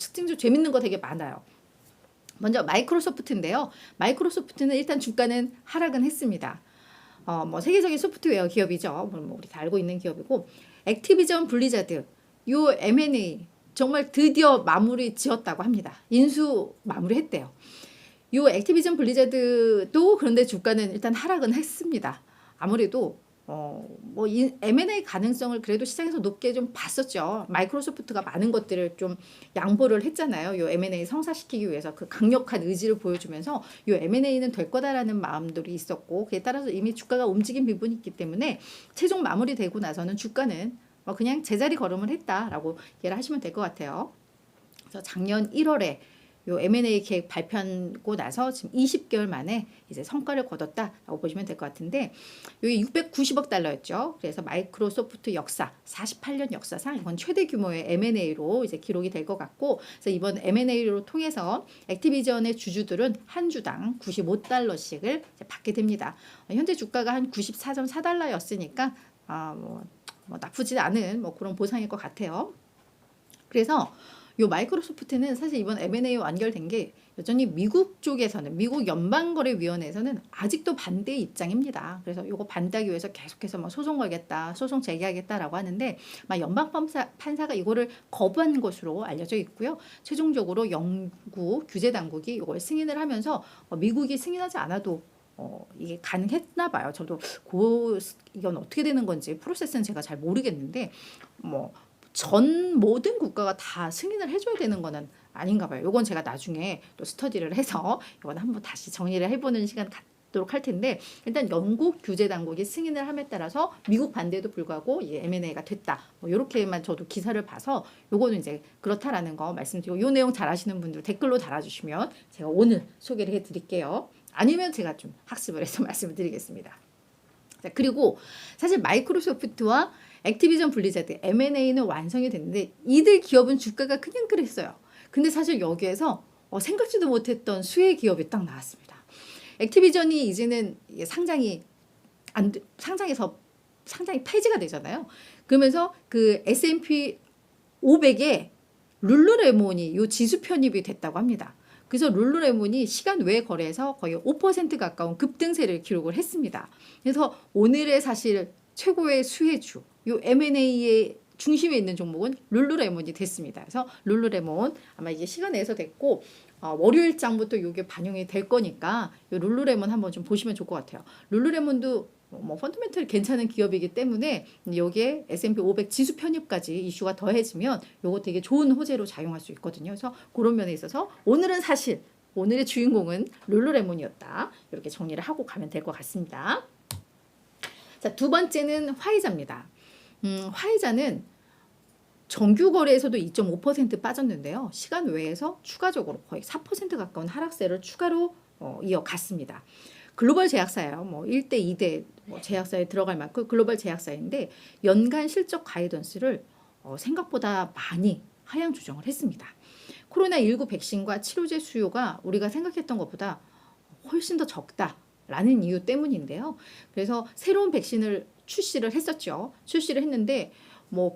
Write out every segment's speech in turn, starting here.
특징도 재밌는 거 되게 많아요. 먼저 마이크로소프트인데요. 마이크로소프트는 일단 주가는 하락은 했습니다. 뭐 세계적인 소프트웨어 기업이죠. 뭐 우리 다 알고 있는 기업이고, 액티비전 블리자드 요 M&A 정말 드디어 마무리 지었다고 합니다. 인수 마무리했대요. 요 액티비전 블리자드도 그런데 주가는 일단 하락은 했습니다. 아무래도 뭐 M&A 가능성을 그래도 시장에서 높게 좀 봤었죠. 마이크로소프트가 많은 것들을 좀 양보를 했잖아요. 요 M&A 성사시키기 위해서 그 강력한 의지를 보여주면서 요 M&A는 될 거다라는 마음들이 있었고, 그에 따라서 이미 주가가 움직인 부분이 있기 때문에 최종 마무리되고 나서는 주가는 그냥 제자리 걸음을 했다라고 이해를 하시면 될 것 같아요. 그래서 작년 1월에 요 M&A 계획 발표하고 나서 지금 20개월 만에 이제 성과를 거뒀다라고 보시면 될 것 같은데, 여기 690억 달러였죠. 그래서 마이크로소프트 역사 48년 역사상 이건 최대 규모의 M&A로 이제 기록이 될 것 같고, 그래서 이번 M&A로 통해서 액티비전의 주주들은 한 주당 95달러씩을 받게 됩니다. 현재 주가가 한 94.4달러였으니까 뭐 나쁘지 않은 뭐 그런 보상일 것 같아요. 그래서 요 마이크로소프트는 사실 이번 M&A 완결된 게 여전히 미국 쪽에서는, 미국 연방거래위원회에서는 아직도 반대 입장입니다. 그래서 요거 반대하기 위해서 계속해서 뭐 소송 걸겠다, 소송 제기하겠다라고 하는데, 판사가 이거를 거부한 것으로 알려져 있고요. 최종적으로 영국 규제 당국이 이걸 승인을 하면서 미국이 승인하지 않아도 이게 가능했나 봐요. 저도 이건 어떻게 되는 건지 프로세스는 제가 잘 모르겠는데, 전 모든 국가가 다 승인을 해줘야 되는 거는 아닌가 봐요. 이건 제가 나중에 또 스터디를 해서 이건 한번 다시 정리를 해보는 시간 갖도록 할 텐데, 일단 영국 규제 당국이 승인을 함에 따라서 미국 반대에도 불구하고 M&A가 됐다. 이렇게만 저도 기사를 봐서 요거는 이제 그렇다라는 거 말씀드리고, 요 내용 잘 아시는 분들 댓글로 달아주시면 제가 오늘 소개를 해드릴게요. 아니면 제가 좀 학습을 해서 말씀을 드리겠습니다. 자, 그리고 사실 마이크로소프트와 액티비전 블리자드 M&A는 완성이 됐는데 이들 기업은 주가가 그냥 그랬어요. 근데 사실 여기에서 생각지도 못했던 수혜 기업이 딱 나왔습니다. 액티비전이 이제는 상장에서 폐지가 되잖아요. 그러면서 그 S&P 500에 룰루레몬이 요 지수 편입이 됐다고 합니다. 그래서 룰루레몬이 시간 외 거래에서 거의 5% 가까운 급등세를 기록을 했습니다. 그래서 오늘의 사실 최고의 수혜주, 요 M&A의 중심에 있는 종목은 룰루레몬이 됐습니다. 그래서 룰루레몬 아마 이게 시간 내에서 됐고, 월요일장부터 이게 반영이 될 거니까 요 룰루레몬 한번 좀 보시면 좋을 것 같아요. 룰루레몬도 펀더멘털 괜찮은 기업이기 때문에 여기에 S&P 500 지수 편입까지 이슈가 더해지면 요거 되게 좋은 호재로 작용할 수 있거든요. 그래서 그런 면에 있어서 오늘은 사실 오늘의 주인공은 룰루레몬이었다. 이렇게 정리를 하고 가면 될 것 같습니다. 자, 두 번째는 화이자입니다. 화이자는 정규 거래에서도 2.5% 빠졌는데요. 시간 외에서 추가적으로 거의 4% 가까운 하락세를 추가로 이어갔습니다. 글로벌 제약사예요. 1대, 2대 제약사에 들어갈 만큼 글로벌 제약사인데 연간 실적 가이던스를 생각보다 많이 하향 조정을 했습니다. 코로나19 백신과 치료제 수요가 우리가 생각했던 것보다 훨씬 더 적다라는 이유 때문인데요. 그래서 새로운 백신을 출시를 했었죠. 출시를 했는데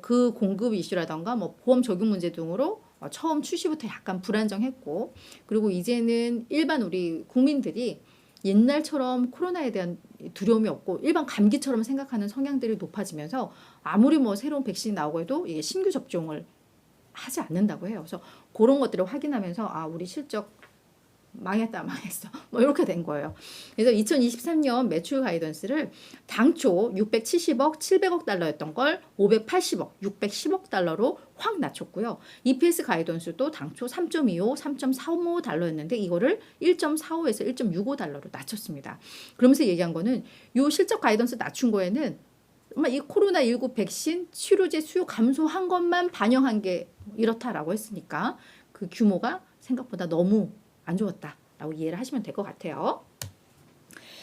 그 공급 이슈라던가 보험 적용 문제 등으로 처음 출시부터 약간 불안정했고, 그리고 이제는 일반 우리 국민들이 옛날처럼 코로나에 대한 두려움이 없고 일반 감기처럼 생각하는 성향들이 높아지면서 아무리 새로운 백신이 나오고 해도 이게 신규 접종을 하지 않는다고 해요. 그래서 그런 것들을 확인하면서 우리 실적 망했어. 이렇게 된 거예요. 그래서 2023년 매출 가이던스를 당초 670억, 700억 달러였던 걸 580억, 610억 달러로 확 낮췄고요. EPS 가이던스도 당초 3.25, 3.35 달러였는데 이거를 1.45에서 1.65 달러로 낮췄습니다. 그러면서 얘기한 거는 요 실적 가이던스 낮춘 거에는 이 코로나19 백신 치료제 수요 감소한 것만 반영한 게 이렇다라고 했으니까 그 규모가 생각보다 너무 안 좋았다라고 이해를 하시면 될 것 같아요.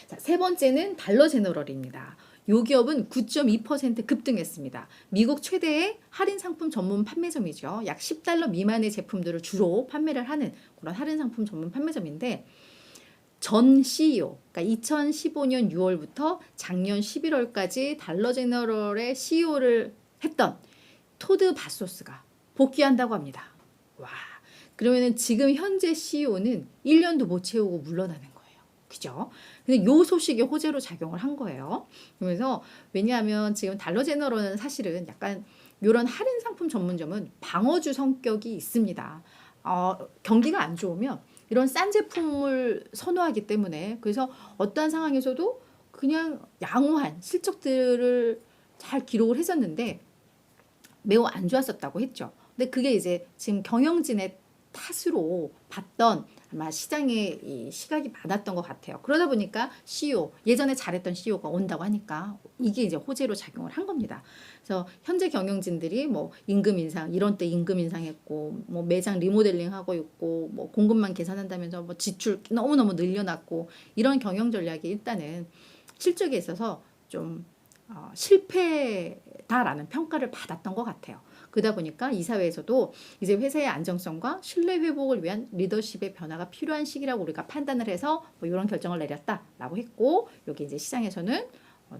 자, 세 번째는 달러 제너럴입니다. 이 기업은 9.2% 급등했습니다. 미국 최대의 할인 상품 전문 판매점이죠. 약 10달러 미만의 제품들을 주로 판매를 하는 그런 할인 상품 전문 판매점인데, 전 CEO, 그러니까 2015년 6월부터 작년 11월까지 달러 제너럴의 CEO를 했던 토드 바소스가 복귀한다고 합니다. 와. 그러면은 지금 현재 CEO는 1년도 못 채우고 물러나는 거예요. 그죠? 근데 요 소식이 호재로 작용을 한 거예요. 그래서 왜냐하면 지금 달러제너럴은 사실은 약간 이런 할인 상품 전문점은 방어주 성격이 있습니다. 경기가 안 좋으면 이런 싼 제품을 선호하기 때문에 그래서 어떠한 상황에서도 그냥 양호한 실적들을 잘 기록을 했었는데 매우 안 좋았었다고 했죠. 근데 그게 이제 지금 경영진의 탓으로 봤던 아마 시장의 이 시각이 많았던 것 같아요. 그러다 보니까 CEO, 예전에 잘했던 CEO가 온다고 하니까 이게 이제 호재로 작용을 한 겁니다. 그래서 현재 경영진들이 뭐 임금 인상, 이런 때 임금 인상했고, 뭐 매장 리모델링 하고 있고, 뭐 공급만 계산한다면서 뭐 지출 너무너무 늘려놨고, 이런 경영 전략이 일단은 실적에 있어서 좀 실패다라는 평가를 받았던 것 같아요. 그러다 보니까 이사회에서도 이제 회사의 안정성과 신뢰 회복을 위한 리더십의 변화가 필요한 시기라고 우리가 판단을 해서 뭐 이런 결정을 내렸다라고 했고, 여기 이제 시장에서는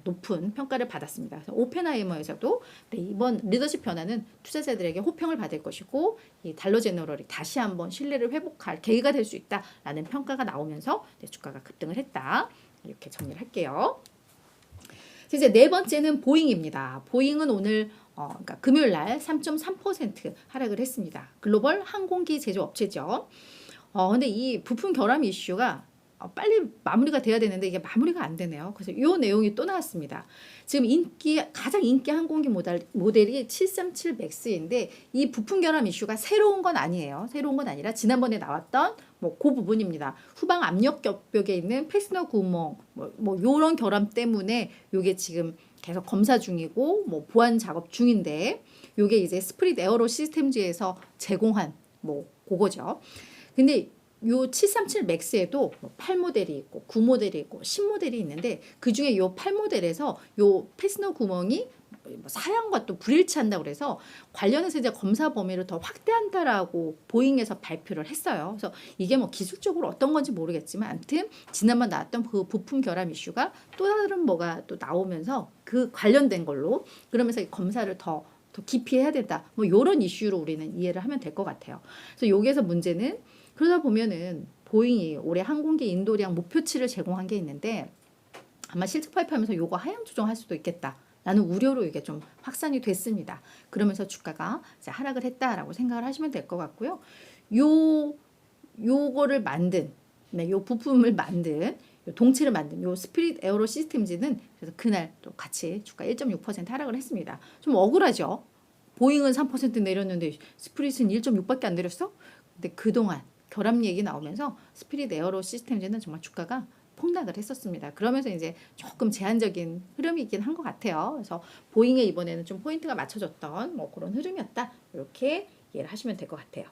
높은 평가를 받았습니다. 그래서 오펜하이머에서도 네, 이번 리더십 변화는 투자자들에게 호평을 받을 것이고 이 달러제너럴이 다시 한번 신뢰를 회복할 계기가 될 수 있다라는 평가가 나오면서 네, 주가가 급등을 했다. 이렇게 정리를 할게요. 이제 네 번째는 보잉입니다. 보잉은 오늘 그러니까 금요일 날 3.3% 하락을 했습니다. 글로벌 항공기 제조업체죠. 근데 이 부품 결함 이슈가 빨리 마무리가 돼야 되는데 이게 마무리가 안 되네요. 그래서 이 내용이 또 나왔습니다. 지금 가장 인기 항공기 모델이 737 맥스인데 이 부품 결함 이슈가 새로운 건 아니에요. 새로운 건 아니라 지난번에 나왔던 뭐 그 부분입니다. 후방 압력 겹벽에 있는 패스너 구멍 뭐 요런 결함 때문에 요게 지금 계속 검사 중이고 뭐 보완 작업 중인데 요게 이제 스프릿 에어로 시스템즈에서 제공한 뭐 그거죠. 근데 요 737 맥스에도 8모델이 있고 9모델이 있고 10모델이 있는데 그중에 요 8모델에서 요 패스너 구멍이 사양과 또 불일치한다고 그래서 관련해서 이제 검사 범위를 더 확대한다라고 보잉에서 발표를 했어요. 그래서 이게 뭐 기술적으로 어떤 건지 모르겠지만 아무튼 지난번 나왔던 그 부품 결함 이슈가 또 다른 뭐가 또 나오면서 그 관련된 걸로 그러면서 검사를 더 깊이 해야 된다. 뭐 이런 이슈로 우리는 이해를 하면 될 것 같아요. 그래서 여기에서 문제는 그러다 보면은 보잉이 올해 항공기 인도량 목표치를 제공한 게 있는데 아마 실적 발표하면서 요거 하향 조정할 수도 있겠다라는 우려로 이게 좀 확산이 됐습니다. 그러면서 주가가 이제 하락을 했다라고 생각을 하시면 될 것 같고요. 요거를 만든, 네, 요 부품을 만든, 요 동체를 만든 요 스피릿 에어로 시스템즈는 그래서 그날 또 같이 주가 1.6% 하락을 했습니다. 좀 억울하죠. 보잉은 3% 내렸는데 스피릿은 1.6밖에 안 내렸어? 근데 그동안 결함 얘기 나오면서 스피릿 에어로 시스템즈는 정말 주가가 폭락을 했었습니다. 그러면서 이제 조금 제한적인 흐름이긴 한 것 같아요. 그래서 보잉에 이번에는 좀 포인트가 맞춰졌던 뭐 그런 흐름이었다. 이렇게 이해를 하시면 될 것 같아요.